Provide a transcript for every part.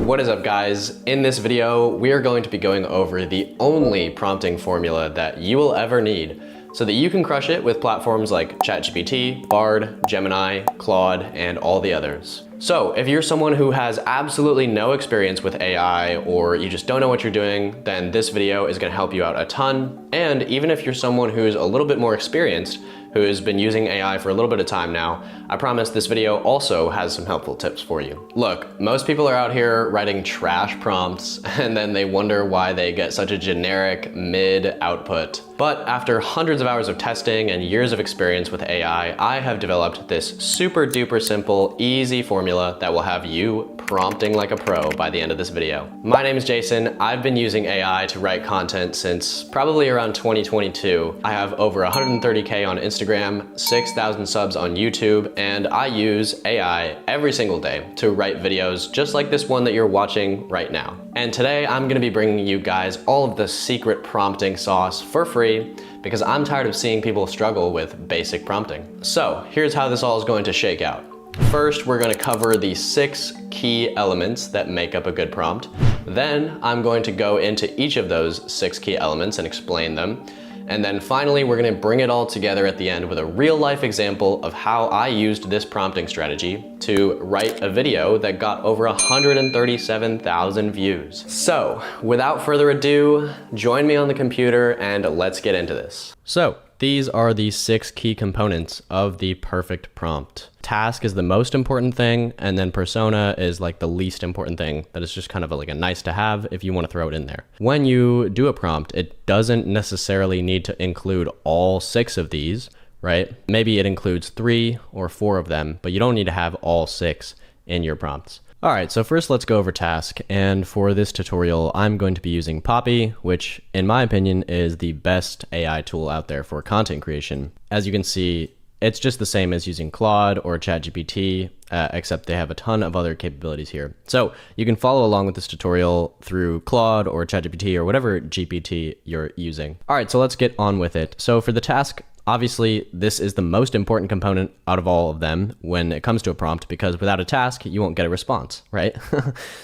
What is up, guys? In this video, we are going to be going over the only prompting formula that you will ever need so that you can crush it with platforms like ChatGPT, Bard, Gemini, Claude, and all the others. So if you're someone who has absolutely no experience with AI or you just don't know what you're doing, then this video is going to help you out a ton. And even if you're someone who's a little bit more experienced, who has been using AI for a little bit of time now, I promise this video also has some helpful tips for you. Look, most people are out here writing trash prompts and then they wonder why they get such a generic mid output. But after hundreds of hours of testing and years of experience with AI, I have developed this super duper simple, easy formula that will have you prompting like a pro by the end of this video. My name is Jason. I've been using AI to write content since probably around 2022. I have over 130K on Instagram, 6,000 subs on YouTube, and I use AI every single day to write videos just like this one that you're watching right now. And today I'm gonna be bringing you guys all of the secret prompting sauce for free because I'm tired of seeing people struggle with basic prompting. So here's how this all is going to shake out. First, we're going to cover the 6 key elements that make up a good prompt. Then I'm going to go into each of those 6 key elements and explain them. And then finally, we're going to bring it all together at the end with a real life example of how I used this prompting strategy to write a video that got over 137,000 views. So without further ado, join me on the computer and let's get into this. So these are the 6 key components of the perfect prompt. Task is the most important thing, and then persona is like the least important thing that is just kind of like a nice to have if you want to throw it in there. When you do a prompt, it doesn't necessarily need to include all 6 of these, right? Maybe it includes 3 or 4 of them, but you don't need to have all 6 in your prompts. All right, so first let's go over task. And for this tutorial, I'm going to be using Poppy, which in my opinion is the best AI tool out there for content creation. As you can see, it's just the same as using Claude or ChatGPT, except they have a ton of other capabilities here. So you can follow along with this tutorial through Claude or ChatGPT or whatever GPT you're using. All right, so let's get on with it. So for the task, obviously, this is the most important component out of all of them when it comes to a prompt, because without a task, you won't get a response, right?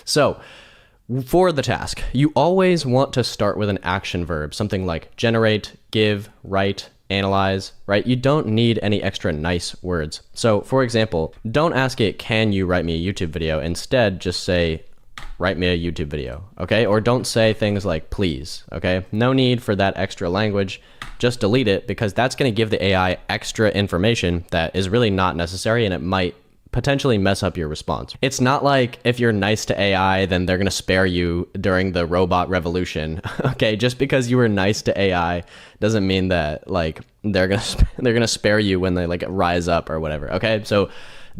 So for the task, you always want to start with an action verb, something like generate, give, write, analyze, right? You don't need any extra nice words. So for example, don't ask it, can you write me a YouTube video? Instead, just say, write me a YouTube video, okay? Or don't say things like please, okay? No need for that extra language. Just delete it because that's gonna give the AI extra information that is really not necessary and it might potentially mess up your response. It's not like if you're nice to AI, then they're gonna spare you during the robot revolution, okay? Just because you were nice to AI doesn't mean that like they're gonna spare you when they like rise up or whatever, okay? So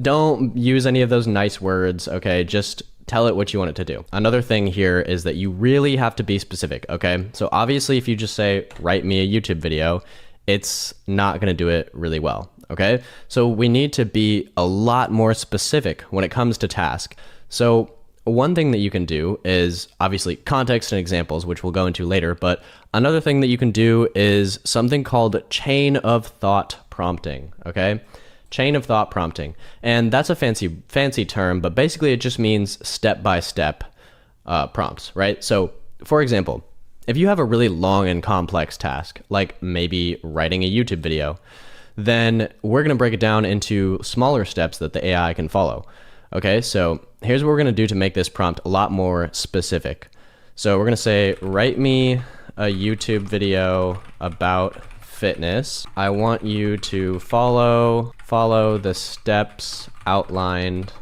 don't use any of those nice words, okay? Just tell it what you want it to do. Another thing here is that you really have to be specific, okay? So obviously if you just say, write me a YouTube video, it's not gonna do it really well, okay? So we need to be a lot more specific when it comes to task. So one thing that you can do is obviously context and examples, which we'll go into later, but another thing that you can do is something called chain of thought prompting, okay? Chain of thought prompting. And that's a fancy term, but basically it just means step-by-step prompts, right? So for example, if you have a really long and complex task, like maybe writing a YouTube video, then we're gonna break it down into smaller steps that the AI can follow. Okay, so here's what we're gonna do to make this prompt a lot more specific. So we're gonna say, write me a YouTube video about fitness. I want you to follow the steps outlined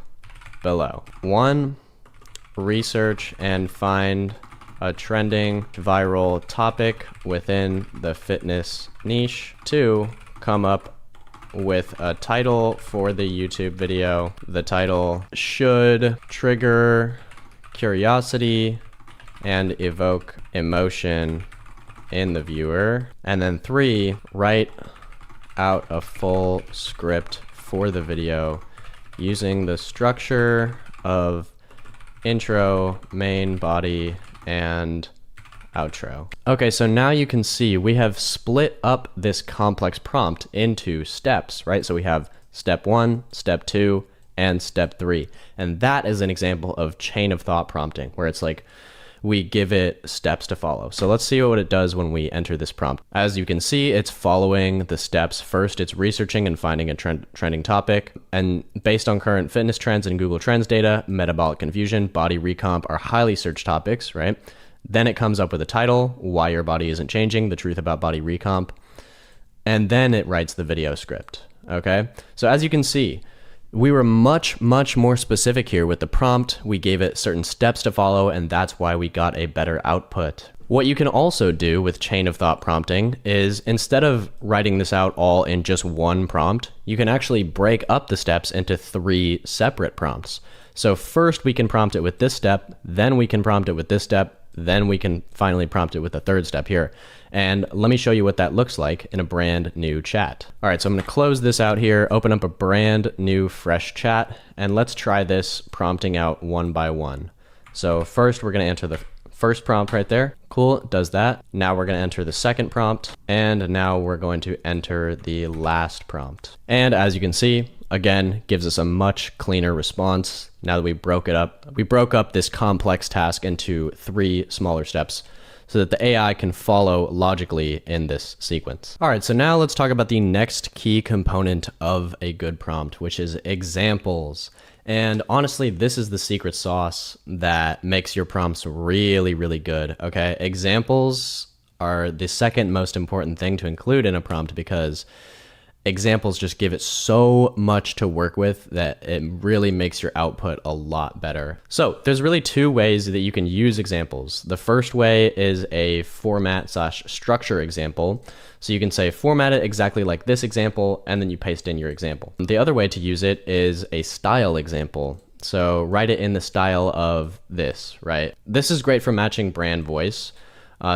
below. 1, research and find a trending viral topic within the fitness niche. 2, come up with a title for the YouTube video. The title should trigger curiosity and evoke emotion in the viewer. And then 3, write out a full script for the video using the structure of intro, main body, and outro. Okay, so now you can see we have split up this complex prompt into steps, right? So we have step 1, step 2, and step 3. And that is an example of chain of thought prompting, where it's like we give it steps to follow. So let's see what it does when we enter this prompt. As you can see, it's following the steps. First, it's researching and finding a trending topic. And based on current fitness trends and Google Trends data, metabolic confusion, body recomp are highly searched topics, right? Then it comes up with a title, why your body isn't changing, the truth about body recomp. And then it writes the video script, okay? So as you can see, we were much more specific here with the prompt. We gave it certain steps to follow, and that's why we got a better output. What you can also do with chain of thought prompting is, instead of writing this out all in just one prompt, you can actually break up the steps into 3 separate prompts. So first we can prompt it with this step, then we can prompt it with this step, then we can finally prompt it with the 3rd step here. And let me show you what that looks like in a brand new chat. All right, so I'm gonna close this out here, open up a brand new fresh chat, and let's try this prompting out one by one. So first we're gonna enter the first prompt right there. Cool, it does that. Now we're gonna enter the second prompt, and now we're going to enter the last prompt. And as you can see, again, gives us a much cleaner response. Now that we broke up this complex task into 3 smaller steps so that the AI can follow logically in this sequence. All right, so now let's talk about the next key component of a good prompt, which is examples. And honestly, this is the secret sauce that makes your prompts really good, okay? Examples are the second most important thing to include in a prompt, because examples just give it so much to work with that it really makes your output a lot better. So there's really 2 ways that you can use examples. The first way is a format/structure example. So you can say format it exactly like this example, and then you paste in your example. The other way to use it is a style example. So write it in the style of this, right? This is great for matching brand voice.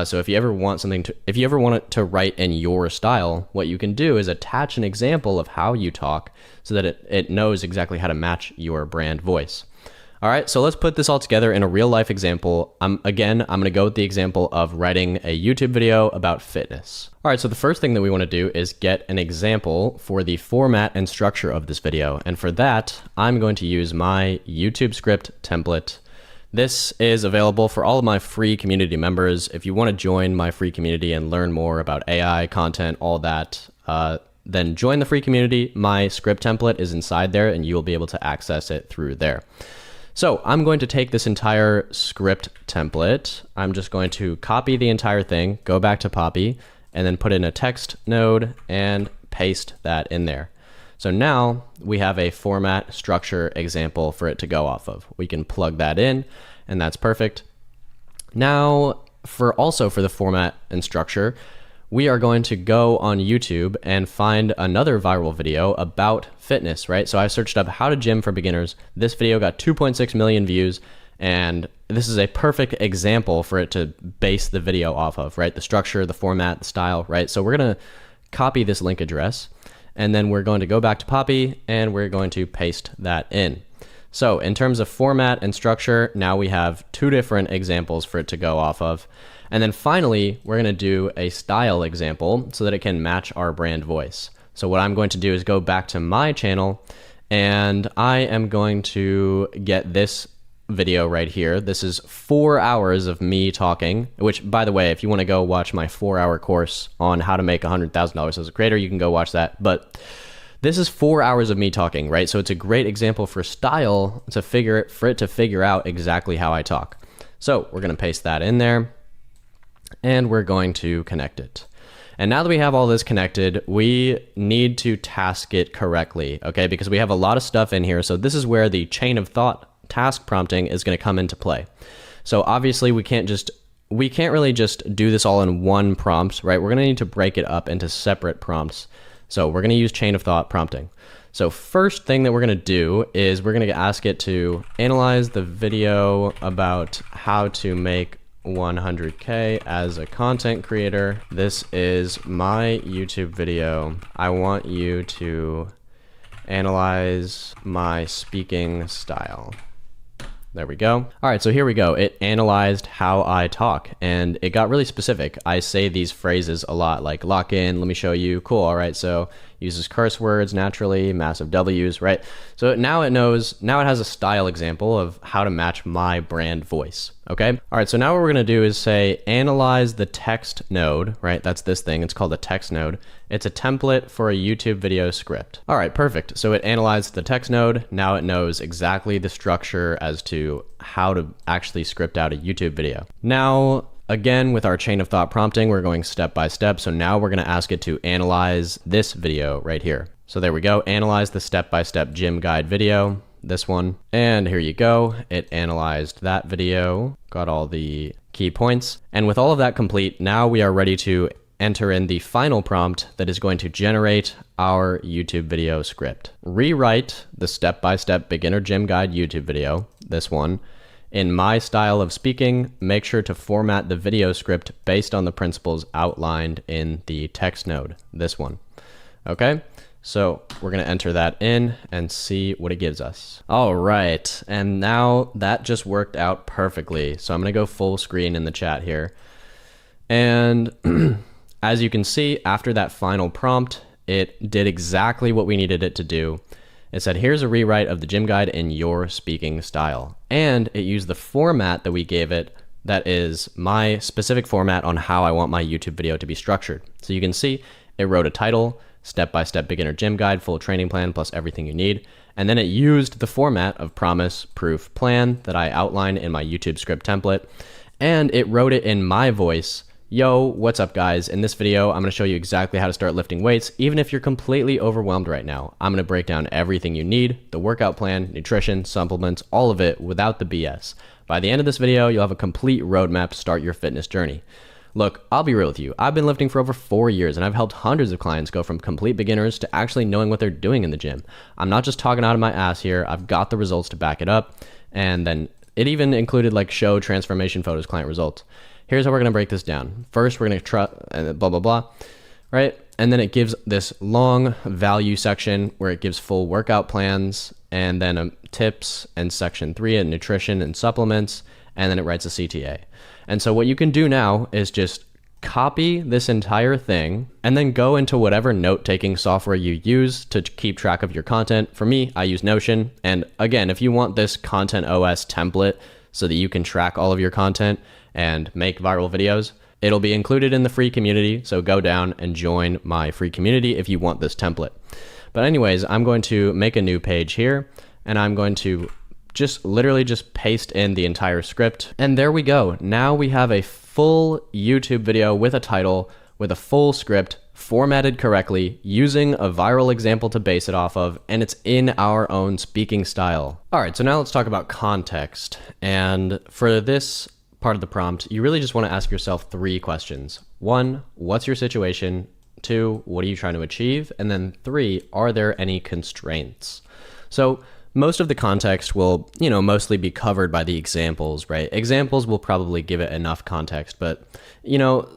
So if you ever want it to write in your style, what you can do is attach an example of how you talk so that it knows exactly how to match your brand voice. All right, so let's put this all together in a real life example. I'm gonna go with the example of writing a YouTube video about fitness. All right, so the first thing that we wanna do is get an example for the format and structure of this video. And for that, I'm going to use my YouTube script template. This is available for all of my free community members. If you want to join my free community and learn more about AI, content, all that, then join the free community. My script template is inside there, and you'll be able to access it through there. So I'm going to take this entire script template. I'm just going to copy the entire thing, go back to Poppy, and then put in a text node and paste that in there. So now we have a format structure example for it to go off of. We can plug that in, and that's perfect. Now, for the format and structure, we are going to go on YouTube and find another viral video about fitness, right? So I searched up how to gym for beginners. This video got 2.6 million views, and this is a perfect example for it to base the video off of, right? The structure, the format, the style, right? So we're gonna copy this link address, and then we're going to go back to Poppy and we're going to paste that in. So in terms of format and structure, now we have 2 different examples for it to go off of. And then finally, we're gonna do a style example so that it can match our brand voice. So what I'm going to do is go back to my channel, and I am going to get this video right here. This is 4 hours of me talking, which, by the way, if you want to go watch my 4-hour course on how to make $100,000 as a creator, you can go watch that. But this is 4 hours of me talking, right? So it's a great example for style for it to figure out exactly how I talk. So we're going to paste that in there, and we're going to connect it. And now that we have all this connected, we need to task it correctly, okay? Because we have a lot of stuff in here. So this is where the chain of thought task prompting is going to come into play. So obviously we can't really just do this all in one prompt, right? We're going to need to break it up into separate prompts. So we're going to use chain of thought prompting. So first thing that we're going to do is we're going to ask it to analyze the video about how to make 100K as a content creator. This is my YouTube video. I want you to analyze my speaking style. There we go. All right, so here we go. It analyzed how I talk, and it got really specific. I say these phrases a lot, like lock in, let me show you. Cool, all right, so uses curse words naturally, massive W's, right? So now it has a style example of how to match my brand voice, okay? All right, so now what we're gonna do is say, analyze the text node, right? That's this thing, it's called a text node. It's a template for a YouTube video script. All right, perfect. So it analyzed the text node. Now it knows exactly the structure as to how to actually script out a YouTube video. Now, again, with our chain of thought prompting, we're going step by step. So now we're gonna ask it to analyze this video right here. So there we go, analyze the step-by-step gym guide video, this one. And here you go, it analyzed that video, got all the key points. And with all of that complete, now we are ready to enter in the final prompt that is going to generate our YouTube video script. Rewrite the step-by-step beginner gym guide YouTube video, this one, in my style of speaking. Make sure to format the video script based on the principles outlined in the text node, this one. Okay, so we're gonna enter that in and see what it gives us. All right, and now that just worked out perfectly. So I'm gonna go full screen in the chat here. And as you can see, after that final prompt, it did exactly what we needed it to do. It said, here's a rewrite of the gym guide in your speaking style. And it used the format that we gave it, that is my specific format on how I want my YouTube video to be structured. So you can see it wrote a title, step-by-step beginner gym guide, full training plan, plus everything you need. And then it used the format of promise, proof, plan that I outlined in my YouTube script template. And it wrote it in my voice. Yo, what's up guys? In this video, I'm gonna show you exactly how to start lifting weights, even if you're completely overwhelmed right now. I'm gonna break down everything you need, the workout plan, nutrition, supplements, all of it without the BS. By the end of this video, you'll have a complete roadmap to start your fitness journey. Look, I'll be real with you. I've been lifting for over 4 years and I've helped hundreds of clients go from complete beginners to actually knowing what they're doing in the gym. I'm not just talking out of my ass here. I've got the results to back it up. And then it even included like show transformation photos, client results. Here's how we're gonna break this down. First, we're gonna blah, blah, blah, right? And then it gives this long value section where it gives full workout plans, and then tips, and section 3 and nutrition and supplements, and then it writes a CTA. And so what you can do now is just copy this entire thing and then go into whatever note-taking software you use to keep track of your content. For me, I use Notion. And again, if you want this Content OS template so that you can track all of your content and make viral videos, it'll be included in the free community. So go down and join my free community if you want this template. But anyways, I'm going to make a new page here and I'm going to literally just paste in the entire script. And there we go. Now we have a full YouTube video with a title, with a full script, formatted correctly, using a viral example to base it off of, and it's in our own speaking style. All right, so now let's talk about context. And for this part of the prompt, you really just want to ask yourself 3 questions. 1, what's your situation? 2, what are you trying to achieve? And then 3, are there any constraints? So most of the context will, mostly be covered by the examples, right? Examples will probably give it enough context, but,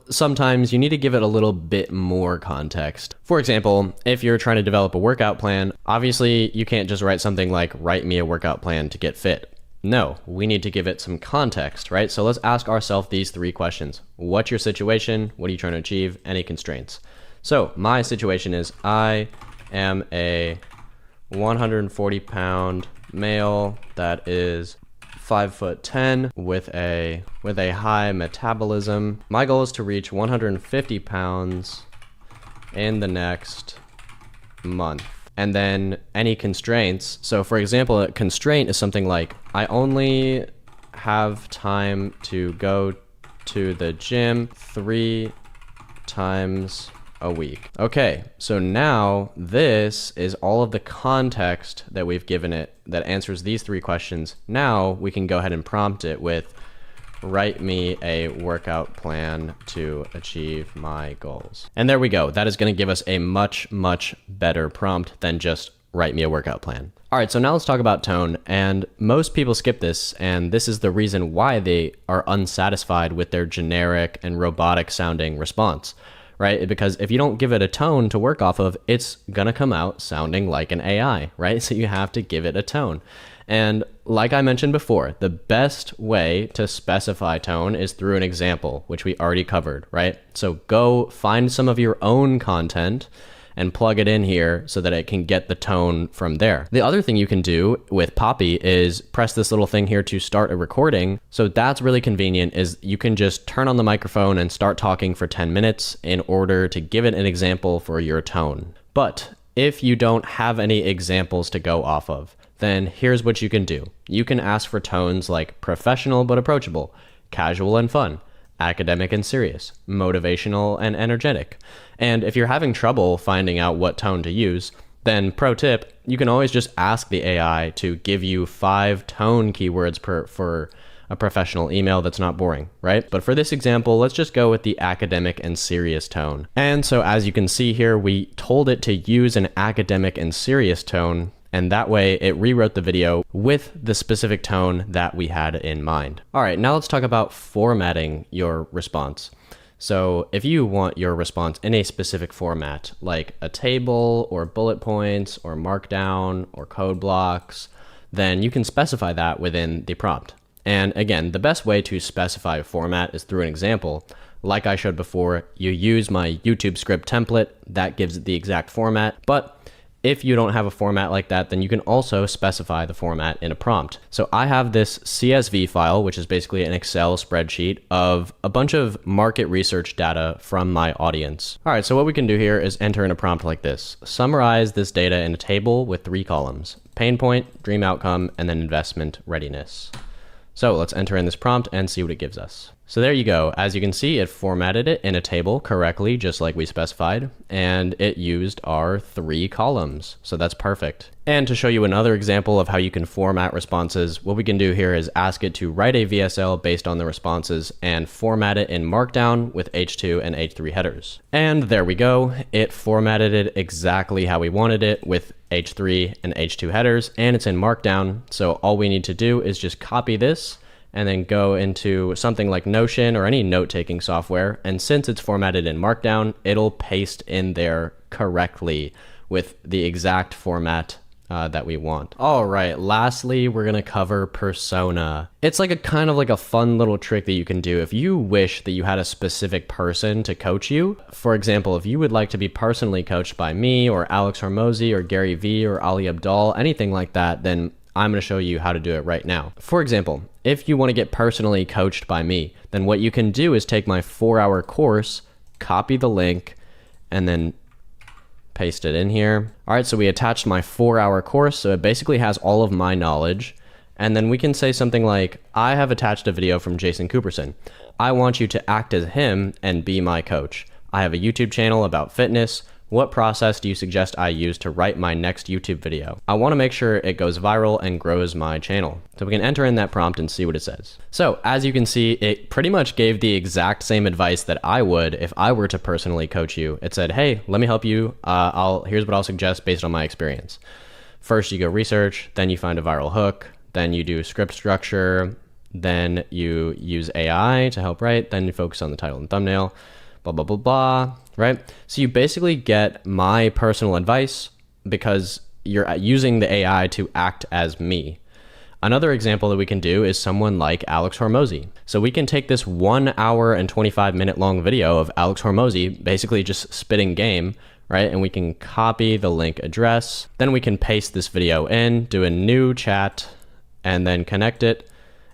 sometimes you need to give it a little bit more context. For example, if you're trying to develop a workout plan, obviously you can't just write something like, write me a workout plan to get fit. No, we need to give it some context, right? So let's ask ourselves these 3 questions. What's your situation? What are you trying to achieve? Any constraints? So my situation is I am a 140-pound male that is 5'10" with a high metabolism. My goal is to reach 150 pounds in the next month. And then any constraints. So for example, a constraint is something like, I only have time to go to the gym 3 times a week. Okay, so now this is all of the context that we've given it that answers these 3 questions. Now we can go ahead and prompt it with, write me a workout plan to achieve my goals. And there we go. That is going to give us a much, much better prompt than just write me a workout plan. All right, so now let's talk about tone. And most people skip this, and this is the reason why they are unsatisfied with their generic and robotic sounding response, right? Because if you don't give it a tone to work off of, it's gonna come out sounding like an AI, right? So you have to give it a tone. And like I mentioned before, the best way to specify tone is through an example, which we already covered, right? So go find some of your own content and plug it in here so that it can get the tone from there. The other thing you can do with Poppy is press this little thing here to start a recording. So that's really convenient, is you can just turn on the microphone and start talking for 10 minutes in order to give it an example for your tone. But if you don't have any examples to go off of, then here's what you can do. You can ask for tones like professional but approachable, casual and fun, academic and serious, motivational and energetic. And if you're having trouble finding out what tone to use, then pro tip, you can always just ask the AI to give you 5 tone keywords for a professional email that's not boring, right? But for this example, let's just go with the academic and serious tone. And so as you can see here, we told it to use an academic and serious tone, and that way it rewrote the video with the specific tone that we had in mind. All right, now let's talk about formatting your response. So if you want your response in a specific format, like a table or bullet points or markdown or code blocks, then you can specify that within the prompt. And again, the best way to specify a format is through an example. Like I showed before, you use my YouTube script template that gives it the exact format. But if you don't have a format like that, then you can also specify the format in a prompt. So I have this CSV file, which is basically an Excel spreadsheet of a bunch of market research data from my audience. All right, so what we can do here is enter in a prompt like this. Summarize this data in a table with 3 columns: pain point, dream outcome, and then investment readiness. So let's enter in this prompt and see what it gives us. So there you go. As you can see, it formatted it in a table correctly, just like we specified, and it used our 3 columns. So that's perfect. And to show you another example of how you can format responses, what we can do here is ask it to write a VSL based on the responses and format it in Markdown with H2 and H3 headers. And there we go. It formatted it exactly how we wanted it with H3 and H2 headers, and it's in Markdown. So all we need to do is just copy this and then go into something like Notion or any note-taking software. And since it's formatted in Markdown, it'll paste in there correctly with the exact format that we want. All right, lastly, we're gonna cover persona. It's like a kind of like a fun little trick that you can do if you wish that you had a specific person to coach you. For example, if you would like to be personally coached by me or Alex Hormozi or Gary Vee or Ali Abdaal, anything like that, then I'm going to show you how to do it right now. For example, if you want to get personally coached by me, then what you can do is take my 4-hour course, copy the link, and then paste it in here. All right, so we attached my 4-hour course, so it basically has all of my knowledge. And then we can say something like, I have attached a video from Jason Cooperson. I want you to act as him and be my coach. I have a YouTube channel about fitness. What process do you suggest I use to write my next YouTube video? I want to make sure it goes viral and grows my channel. So we can enter in that prompt and see what it says. So as you can see, it pretty much gave the exact same advice that I would if I were to personally coach you. It said, hey, let me help you. Here's what I'll suggest based on my experience. First, you go research, then you find a viral hook, then you do script structure, then you use AI to help write, then you focus on the title and thumbnail, blah, blah, blah, blah, right? So you basically get my personal advice because you're using the AI to act as me. Another example that we can do is someone like Alex Hormozi. So we can take this 1 hour and 25-minute long video of Alex Hormozi basically just spitting game, right? And we can copy the link address. Then we can paste this video in, do a new chat, and then connect it,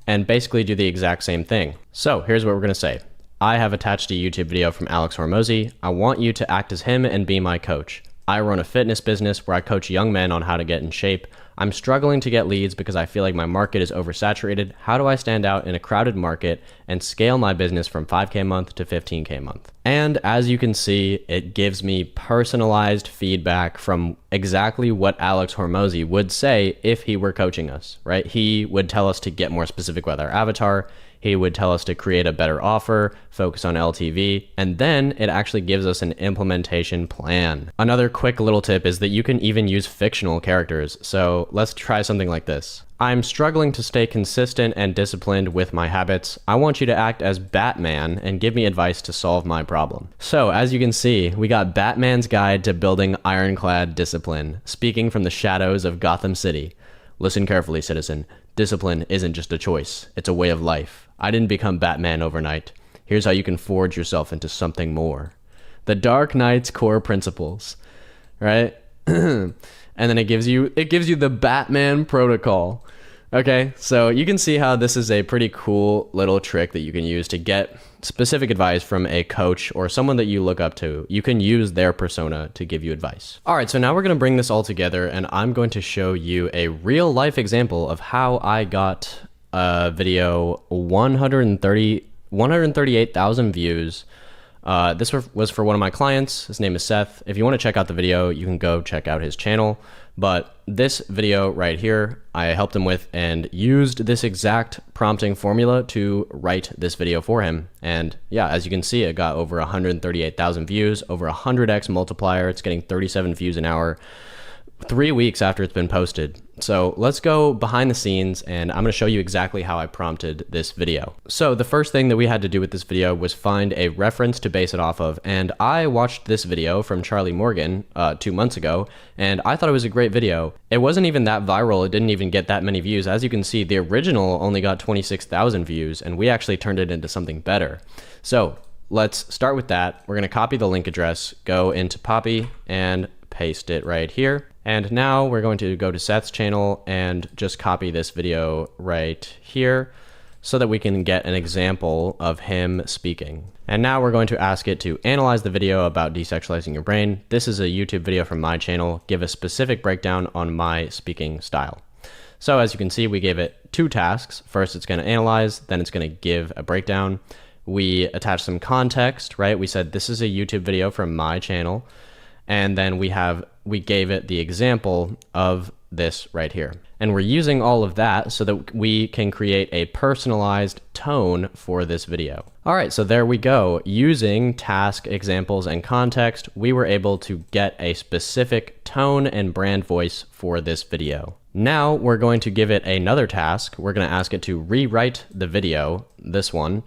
and basically do the exact same thing. So here's what we're gonna say. I have attached a YouTube video from Alex Hormozi. I want you to act as him and be my coach. I run a fitness business where I coach young men on how to get in shape. I'm struggling to get leads because I feel like my market is oversaturated. How do I stand out in a crowded market and scale my business from 5K a month to 15K a month? And as you can see, it gives me personalized feedback from exactly what Alex Hormozi would say if he were coaching us, right? He would tell us to get more specific with our avatar. He would tell us to create a better offer, focus on LTV, and then it actually gives us an implementation plan. Another quick little tip is that you can even use fictional characters. So let's try something like this. I'm struggling to stay consistent and disciplined with my habits. I want you to act as Batman and give me advice to solve my problem. So as you can see, we got Batman's guide to building ironclad discipline, speaking from the shadows of Gotham City. Listen carefully, citizen. Discipline isn't just a choice, it's a way of life. I didn't become Batman overnight. Here's how you can forge yourself into something more. The Dark Knight's core principles. right? And then it gives you the Batman protocol. Okay, so you can see how this is a pretty cool little trick that you can use to get specific advice from a coach or someone that you look up to. You can use their persona to give you advice. All right, so now we're gonna bring this all together and I'm going to show you a real life example of how I got a video 138,000 views. This was for one of my clients. His name is Seth. If you want to check out the video, you can go check out his channel. But this video right here, I helped him with and used this exact prompting formula to write this video for him. And yeah, as you can see, it got over 138,000 views, over 100x multiplier. It's getting 37 views an hour, 3 weeks after it's been posted. So let's go behind the scenes and I'm going to show you exactly how I prompted this video. So the first thing that we had to do with this video was find a reference to base it off of. And I watched this video from Charlie Morgan 2 months ago, and I thought it was a great video. It wasn't even that viral. It didn't even get that many views. As you can see, the original only got 26,000 views, and we actually turned it into something better. So let's start with that. We're going to copy the link address, go into Poppy and paste it right here. And now we're going to go to Seth's channel and just copy this video right here so that we can get an example of him speaking. And now we're going to ask it to analyze the video about desexualizing your brain. This is a YouTube video from my channel. Give a specific breakdown on my speaking style. So as you can see, we gave it 2 tasks. First, it's going to analyze, then it's going to give a breakdown. We attached some context, right? We said this is a YouTube video from my channel. And then we gave it the example of this right here. And we're using all of that so that we can create a personalized tone for this video. All right, so there we go. Using task, examples, and context, we were able to get a specific tone and brand voice for this video. Now we're going to give it another task. We're going to ask it to rewrite the video, this one,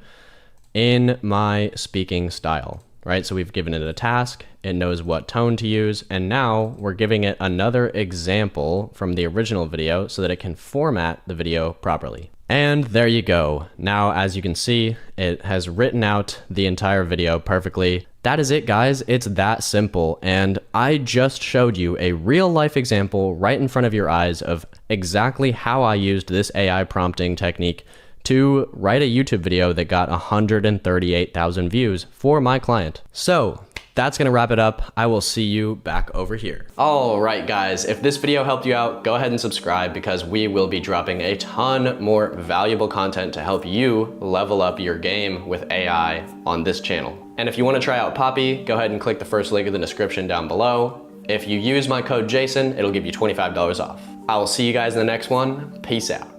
in my speaking style. Right, so we've given it a task, it knows what tone to use, and now we're giving it another example from the original video so that it can format the video properly. And there you go. Now, as you can see, it has written out the entire video perfectly. That is it, guys. It's that simple. And I just showed you a real life example right in front of your eyes of exactly how I used this AI prompting technique to write a YouTube video that got 138,000 views for my client. So that's gonna wrap it up. I will see you back over here. All right, guys, if this video helped you out, go ahead and subscribe because we will be dropping a ton more valuable content to help you level up your game with AI on this channel. And if you wanna try out Poppy, go ahead and click the first link in the description down below. If you use my code Jason, it'll give you $25 off. I will see you guys in the next one. Peace out.